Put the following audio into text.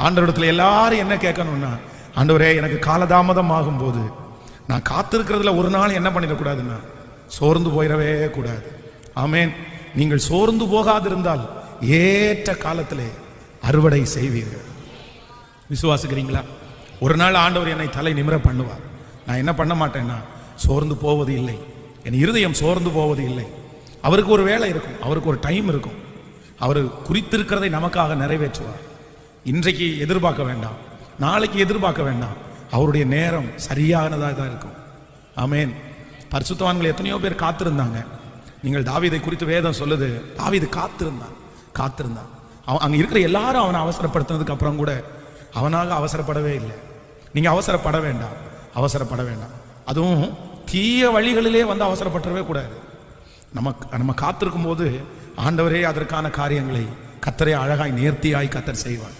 ஆண்டவரிடத்துல எல்லாரும் என்ன கேட்கணும்னா, ஆண்டவரே எனக்கு காலதாமதம் ஆகும் போது நான் காத்திருக்கிறதுல ஒரு நாள் என்ன பண்ணிடக்கூடாதுன்னா சோர்ந்து போயிடவே கூடாது. ஆமேன். நீங்கள் சோர்ந்து போகாதிருந்தால் ஏற்ற காலத்திலே அறுவடை செய்வீர்கள். விசுவாசிக்கிறீங்களா? ஒரு நாள் ஆண்டவர் என்னை தலை நிமிர பண்ணுவார். நான் என்ன பண்ண மாட்டேன்னா சோர்ந்து போவது இல்லை, என் இருதயம் சோர்ந்து போவது இல்லை. அவருக்கு ஒரு வேலை இருக்கும், அவருக்கு ஒரு டைம் இருக்கும். அவர் குறித்திருக்கிறதை நமக்காக நிறைவேற்றுவார். இன்றைக்கு எதிர்பார்க்க வேண்டாம், நாளைக்கு எதிர்பார்க்க வேண்டாம். அவருடைய நேரம் சரியானதாக தான் இருக்கும். ஆமேன். பரிசுத்தவான்கள் எத்தனையோ பேர் காத்திருந்தாங்க. நீங்கள் தாவீதை குறித்து வேதம் சொல்லுது, தாவீது காத்திருந்தான். அங்கே இருக்கிற எல்லாரும் அவனை அவசரப்படுத்தினதுக்கு அப்புறம் கூட அவனாக அவசரப்படவே இல்லை. நீங்கள் அவசரப்பட வேண்டாம். அதுவும் தீய வழிகளிலே வந்து அவசரப்படவே கூடாது. நம்ம காத்திருக்கும் போது ஆண்டவரே அதற்கான காரியங்களை கர்த்தரே அழகாய் நேர்த்தியாய் கர்த்தர் செய்வார்.